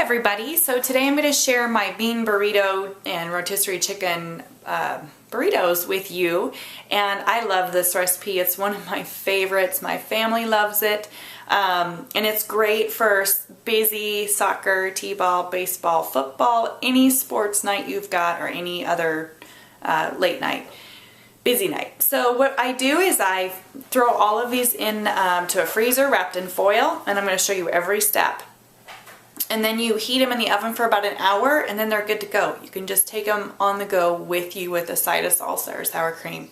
everybody. So today I'm going to share my bean burrito and rotisserie chicken burritos with you, and I love this recipe. It's one of my favorites. My family loves it, and it's great for busy soccer, t-ball, baseball, football, any sports night you've got, or any other late night, busy night. So what I do is I throw all of these in to a freezer wrapped in foil, and I'm going to show you every step. And then you heat them in the oven for about an hour, and then they're good to go. You can just take them on the go with you with a side of salsa or sour cream.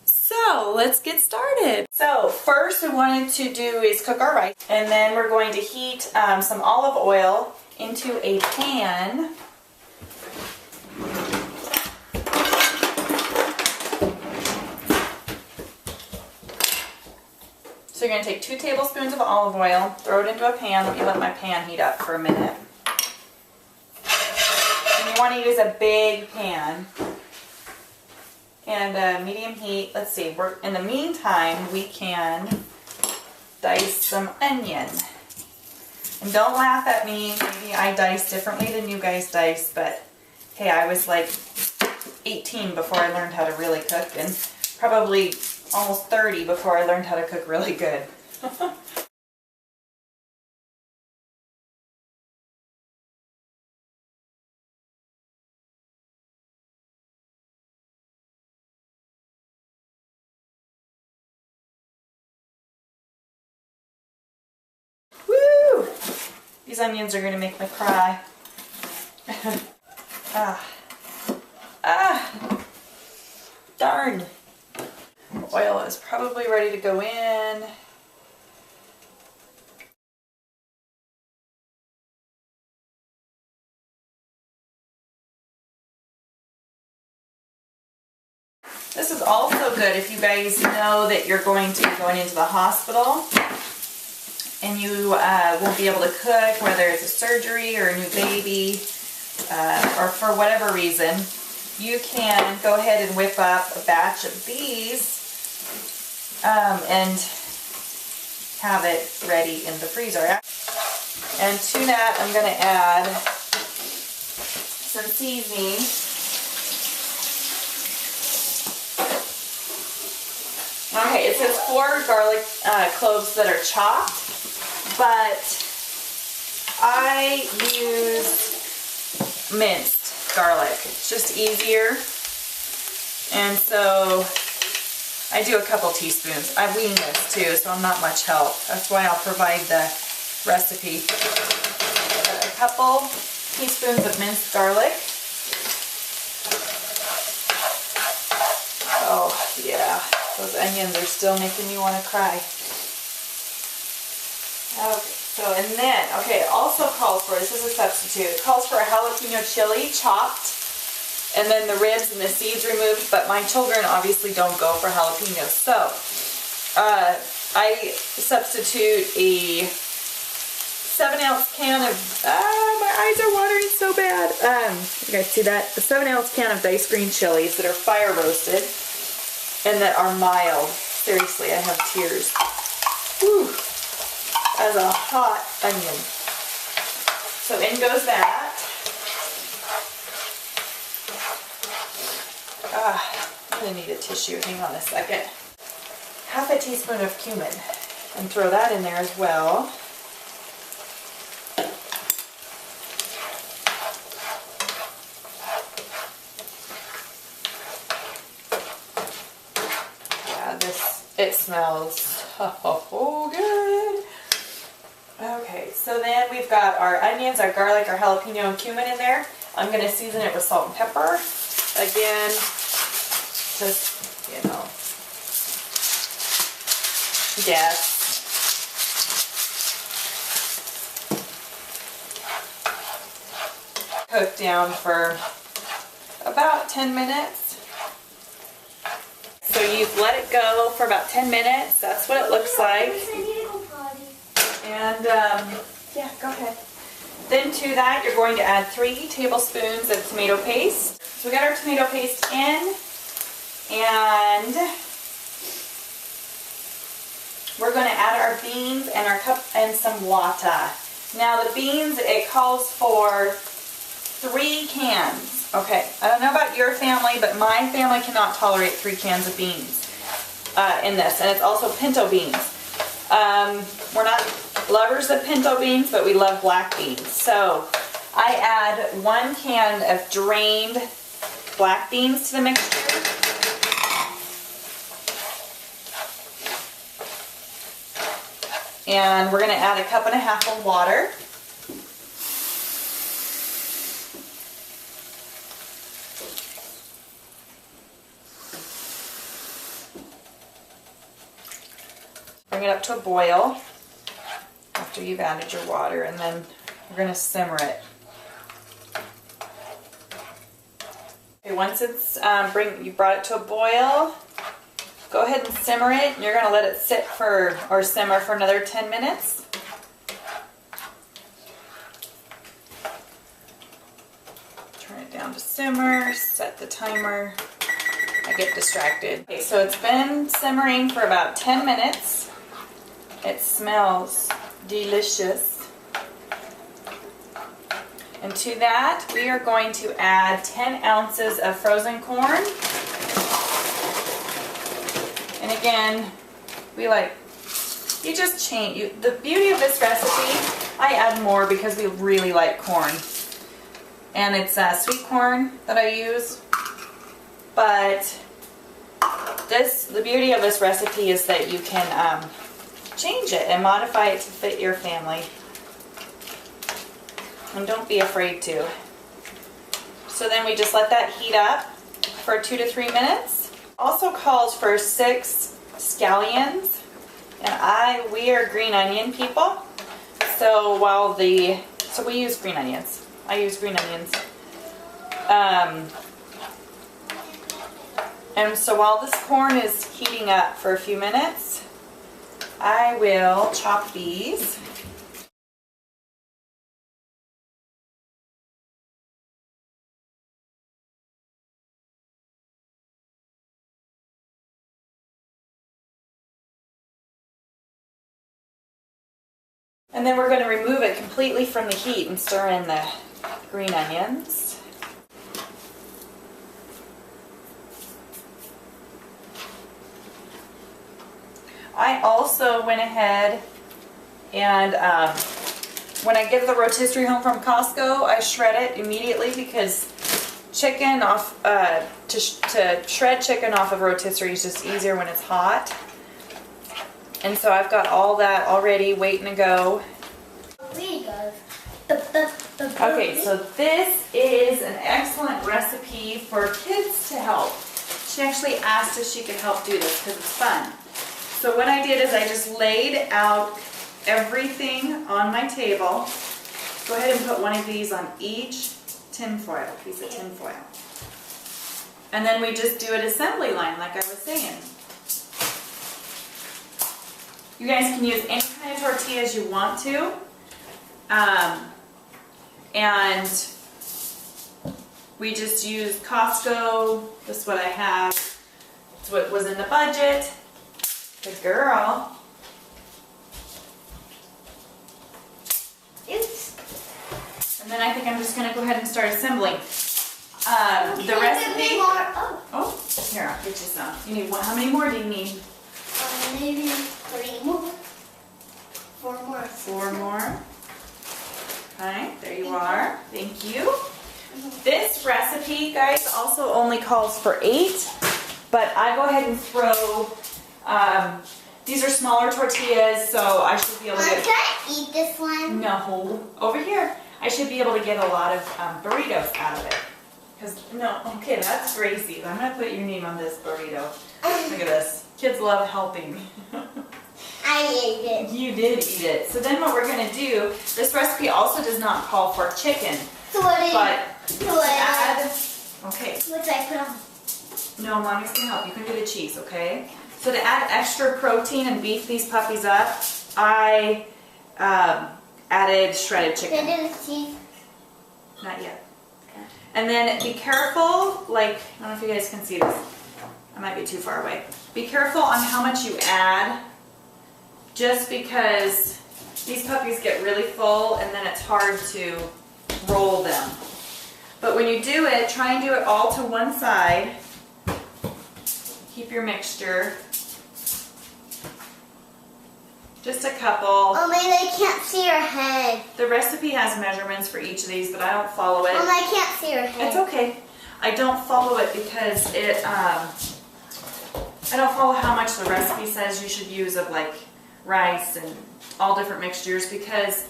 So let's get started. So first we wanted to do is cook our rice, and then we're going to heat some olive oil into a pan. So you're going to take 2 tablespoons of olive oil, throw it into a pan. Let me let my pan heat up for a minute. And you want to use a big pan and medium heat. Let's see, in the meantime, we can dice some onion. And don't laugh at me, maybe I dice differently than you guys dice, but hey, I was like 18 before I learned how to really cook, and probably almost 30 before I learned how to cook really good. Woo! These onions are going to make me cry. Darn. Oil is probably ready to go in. This is also good if you guys know that you're going to be going into the hospital and you won't be able to cook, whether it's a surgery or a new baby or for whatever reason. You can go ahead and whip up a batch of these and have it ready in the freezer. And to that I'm going to add some seasoning. Okay, it says 4 garlic cloves that are chopped, but I use minced garlic. It's just easier, and so I do a couple teaspoons. I wean this too, so I'm not much help. That's why I'll provide the recipe. A couple teaspoons of minced garlic. Oh yeah, those onions are still making me want to cry. Okay, so and then, okay, it also calls for, this is a substitute, it calls for a jalapeno chili chopped, and then the ribs and the seeds removed, but my children obviously don't go for jalapenos. So I substitute a 7-ounce can of, my eyes are watering so bad. You guys see that? A 7-ounce can of diced green chilies that are fire roasted and that are mild. Seriously, I have tears. Whew. As a hot onion. So in goes that. I'm going to need a tissue. Hang on a second. Half a teaspoon of cumin. And throw that in there as well. Yeah, it smells so good. Okay, so then we've got our onions, our garlic, our jalapeno, and cumin in there. I'm going to season it with salt and pepper. Again, just, you know, yes. Cook down for about 10 minutes. So you've let it go for about 10 minutes. That's what it looks like. And yeah, go ahead. Then to that, you're going to add 3 tablespoons of tomato paste. So we got our tomato paste in, and we're going to add our beans and our cup and some water. Now the beans, it calls for 3 cans. Okay, I don't know about your family, but my family cannot tolerate 3 cans of beans in this, and it's also pinto beans. We're not lovers of pinto beans, but we love black beans. So I add 1 can of drained black beans to the mixture. And we're going to add 1.5 cups of water. Bring it up to a boil after you've added your water, and then we're going to simmer it. Okay, once it's you brought it to a boil, go ahead and simmer it. And you're going to let it sit or simmer for another 10 minutes. Turn it down to simmer, set the timer. I get distracted. Okay, so it's been simmering for about 10 minutes. It smells delicious. And to that, we are going to add 10 ounces of frozen corn. And again, you just change. The beauty of this recipe, I add more because we really like corn. And it's sweet corn that I use. But the beauty of this recipe is that you can change it and modify it to fit your family. And don't be afraid to. So then we just let that heat up for 2 to 3 minutes. Also calls for 6 scallions, and we are green onion people. So we use green onions. I use green onions. And so while this corn is heating up for a few minutes, I will chop these. And then we're going to remove it completely from the heat and stir in the green onions. I also went ahead and when I get the rotisserie home from Costco, I shred it immediately because chicken to shred chicken off of rotisserie is just easier when it's hot. And so I've got all that already waiting to go. Okay, so this is an excellent recipe for kids to help. She actually asked if she could help do this because it's fun. So what I did is I just laid out everything on my table. Go ahead and put one of these on each piece of tin foil. And then we just do an assembly line like I was saying. You guys can use any kind of tortillas you want to. And we just use Costco. This is what I have. It's what was in the budget. Good girl. Oops. And then I think I'm just going to go ahead and start assembling. The recipe. Oh, here, I'll get you some. You need one. How many more do you need? Maybe 3 more. 4 more. 4 more. Okay, there you are. Thank you. This recipe, guys, also only calls for 8, but I go ahead and throw, these are smaller tortillas, so I should be able to get... Can I eat this one? No, over here. I should be able to get a lot of burritos out of it. Okay, that's Gracie. I'm going to put your name on this burrito. Look at this. Kids love helping. I ate it. You did eat it. So then what we're going to do, this recipe also does not call for chicken. So what did add, okay. What did I put on? No, Mommy's going to help. You can do the cheese, okay? So to add extra protein and beef these puppies up, I added shredded chicken. Can I do the cheese? Not yet. Okay. And then be careful, I don't know if you guys can see this. I might be too far away. Be careful on how much you add, just because These puppies get really full and then it's hard to roll them. But when you do it, try and do it all to one side. Keep your mixture. Just a couple. Mommy, they can't see her head. The recipe has measurements for each of these, but I don't follow it. Mommy, I can't see her head. It's okay. I don't follow it because I don't follow how much the recipe says you should use of like rice and all different mixtures because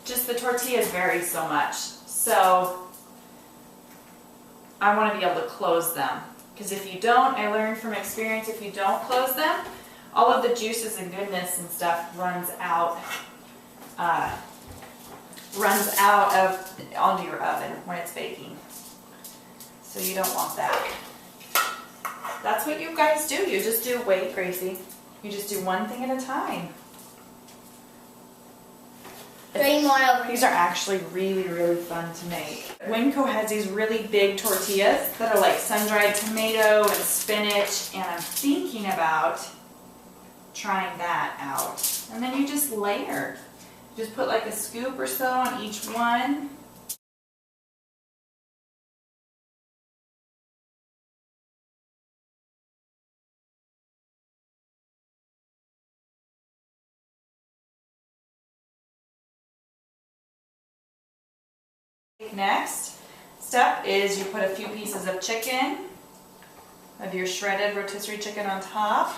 just the tortillas vary so much. So I want to be able to close them because if you don't, I learned from experience, if you don't close them, all of the juices and goodness and stuff runs out of onto your oven when it's baking. So you don't want that. That's what you guys do. You just do, wait, Gracie. You just do one thing at a time. 3 more over. These are actually really, really fun to make. Winco has these really big tortillas that are like sun-dried tomato and spinach, and I'm thinking about trying that out. And then you just layer. Just put like a scoop or so on each one. Next step is you put a few pieces of chicken, of your shredded rotisserie chicken on top.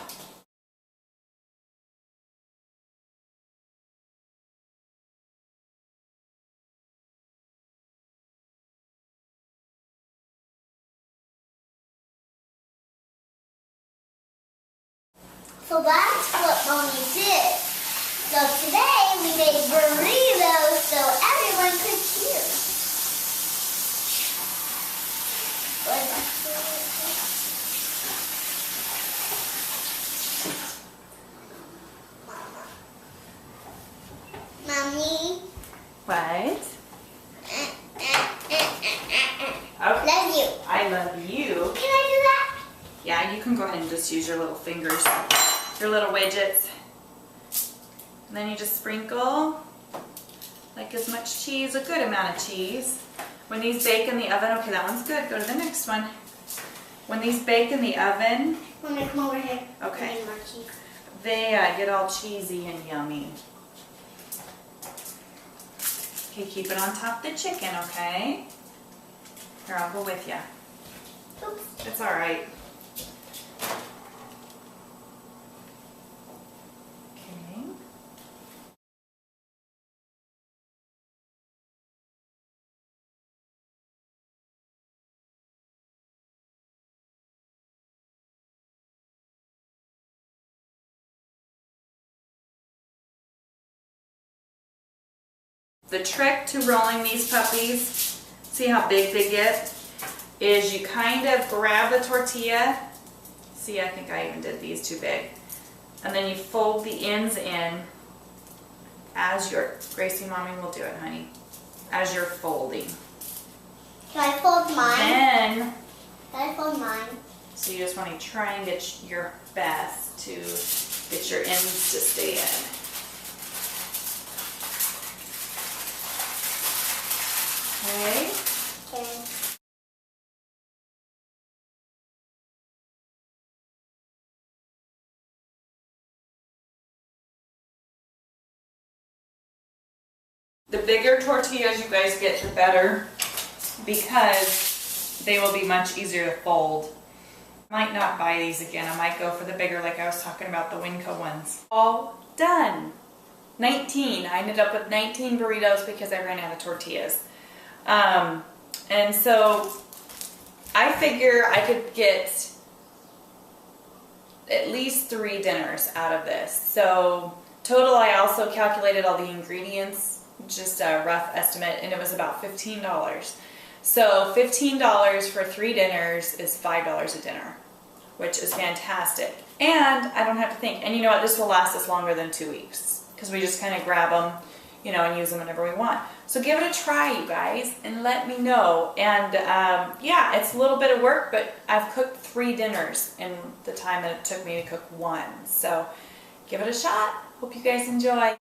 So that's what Mommy did. So today we made burritos so everyone could choose. Mommy. What? Okay. Love you. I love you. Can I do that? Yeah, you can go ahead and just use your little fingers, your little widgets. And then you just sprinkle like as much cheese, a good amount of cheese. When these bake in the oven, okay, that one's good. Go to the next one. When these bake in the oven, Mommy, come over here. okay, I need more cheese. they get all cheesy and yummy. Okay, keep it on top of the chicken, okay? Here, I'll go with you. Oops. It's all right. Okay. The trick to rolling these puppies, see how big they get, is you kind of grab the tortilla. See, I think I even did these too big. And then you fold the ends in as you're, Gracie, Mommy will do it, honey, as you're folding. Can I fold mine? Then, Can I fold mine? so you just want to try and get your best to get your ends to stay in. Okay. Okay. The bigger tortillas you guys get, the better, because they will be much easier to fold. Might not buy these again. I might go for the bigger, like I was talking about, the Winco ones. All done. 19. I ended up with 19 burritos because I ran out of tortillas. And so I figure I could get at least 3 dinners out of this. So total, I also calculated all the ingredients, just a rough estimate, and it was about $15. So $15 for 3 dinners is $5 a dinner, which is fantastic. And I don't have to think. And you know what? This will last us longer than 2 weeks because we just kind of grab them, you know, and use them whenever we want. So give it a try, you guys, and let me know. And yeah, it's a little bit of work, but I've cooked 3 dinners in the time that it took me to cook 1. So give it a shot. Hope you guys enjoy.